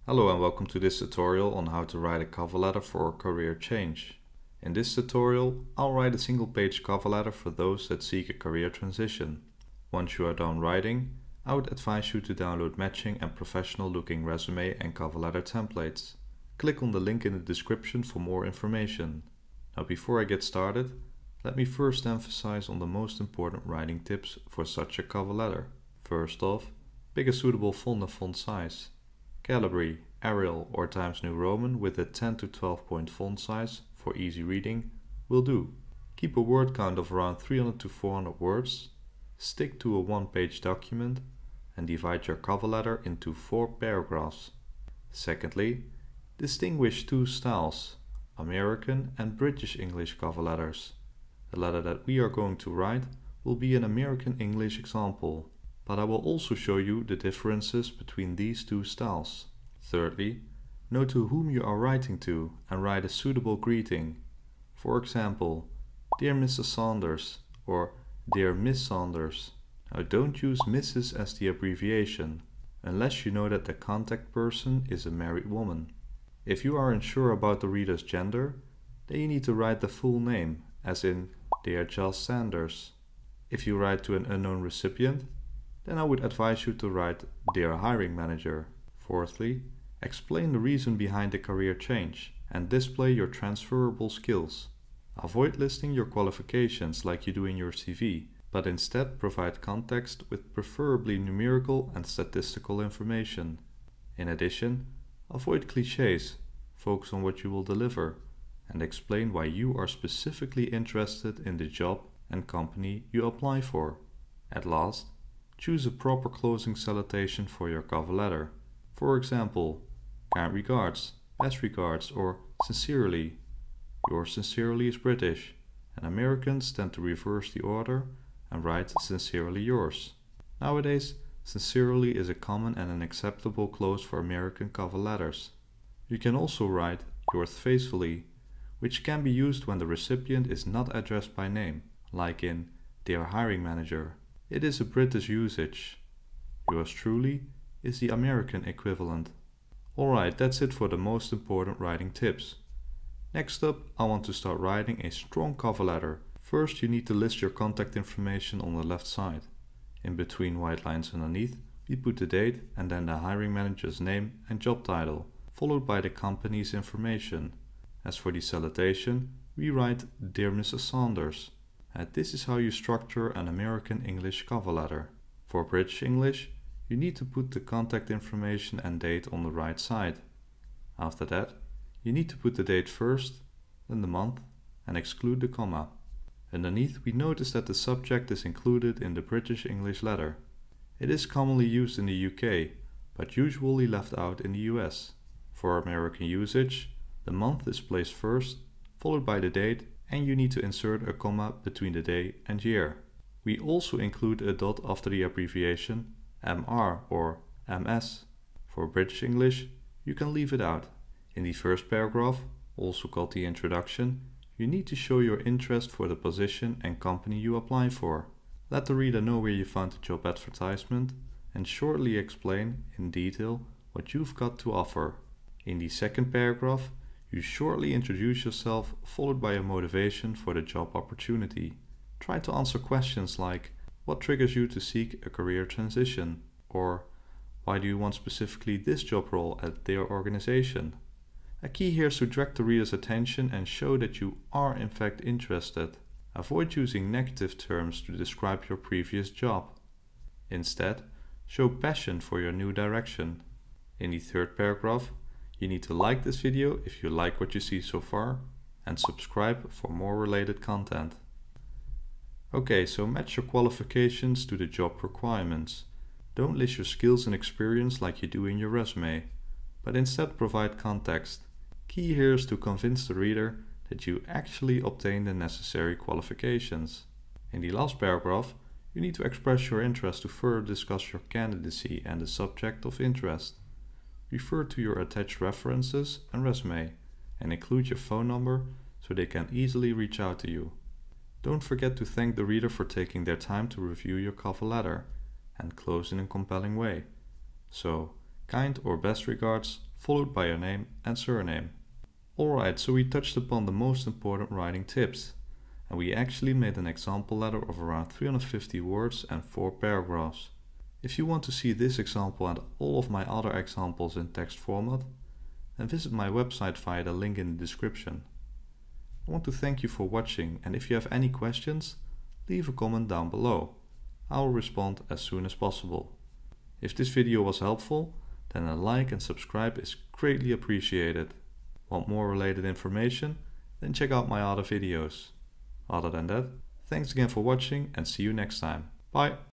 Hello and welcome to this tutorial on how to write a cover letter for a career change. In this tutorial, I'll write a single-page cover letter for those that seek a career transition. Once you are done writing, I would advise you to download matching and professional-looking resume and cover letter templates. Click on the link in the description for more information. Now before I get started, let me first emphasize on the most important writing tips for such a cover letter. First off, pick a suitable font and font size. Calibri, Arial or Times New Roman with a 10 to 12 point font size for easy reading will do. Keep a word count of around 300 to 400 words, stick to a one-page document and divide your cover letter into 4 paragraphs. Secondly, distinguish 2 styles, American and British English cover letters. The letter that we are going to write will be an American English example, but I will also show you the differences between these 2 styles. Thirdly, know to whom you are writing to and write a suitable greeting. For example, Dear Mrs. Saunders or Dear Miss Saunders. Now don't use Mrs. as the abbreviation, unless you know that the contact person is a married woman. If you are unsure about the reader's gender, then you need to write the full name, as in Dear Giles Sanders. If you write to an unknown recipient, then I would advise you to write Dear Hiring Manager. Fourthly, explain the reason behind the career change and display your transferable skills. Avoid listing your qualifications like you do in your CV, but instead provide context with preferably numerical and statistical information. In addition, avoid clichés, focus on what you will deliver, and explain why you are specifically interested in the job and company you apply for. At last, choose a proper closing salutation for your cover letter. For example, kind regards, best regards, or sincerely. Yours sincerely is British, and Americans tend to reverse the order and write sincerely yours. Nowadays, sincerely is a common and an acceptable close for American cover letters. You can also write yours faithfully, which can be used when the recipient is not addressed by name, like in Dear Hiring Manager. It is a British usage. Yours truly is the American equivalent. Alright, that's it for the most important writing tips. Next up, I want to start writing a strong cover letter. First, you need to list your contact information on the left side. In between white lines underneath, we put the date and then the hiring manager's name and job title, followed by the company's information. As for the salutation, we write Dear Mrs. Saunders. And this is how you structure an American English cover letter. For British English, you need to put the contact information and date on the right side. After that, you need to put the date first, then the month, and exclude the comma. Underneath, we notice that the subject is included in the British English letter. It is commonly used in the UK, but usually left out in the US. For American usage, the month is placed first, followed by the date, and you need to insert a comma between the day and year. We also include a dot after the abbreviation MR or MS. For British English, you can leave it out. In the first paragraph, also called the introduction, you need to show your interest for the position and company you apply for. Let the reader know where you found the job advertisement and shortly explain in detail what you've got to offer. In the second paragraph, you shortly introduce yourself, followed by a motivation for the job opportunity. Try to answer questions like, what triggers you to seek a career transition? Or, why do you want specifically this job role at their organization? A key here is to direct the reader's attention and show that you are in fact interested. Avoid using negative terms to describe your previous job. Instead, show passion for your new direction. In the third paragraph, you need to like this video if you like what you see so far and subscribe for more related content. Okay, so match your qualifications to the job requirements. Don't list your skills and experience like you do in your resume, but instead provide context. Key here is to convince the reader that you actually obtained the necessary qualifications. In the last paragraph, you need to express your interest to further discuss your candidacy and the subject of interest. Refer to your attached references and resume, and include your phone number so they can easily reach out to you. Don't forget to thank the reader for taking their time to review your cover letter and close in a compelling way. So, kind or best regards, followed by your name and surname. Alright, so we touched upon the most important writing tips, and we actually made an example letter of around 350 words and 4 paragraphs. If you want to see this example and all of my other examples in text format, then visit my website via the link in the description. I want to thank you for watching, and if you have any questions, leave a comment down below. I will respond as soon as possible. If this video was helpful, then a like and subscribe is greatly appreciated. Want more related information? Then check out my other videos. Other than that, thanks again for watching and see you next time. Bye!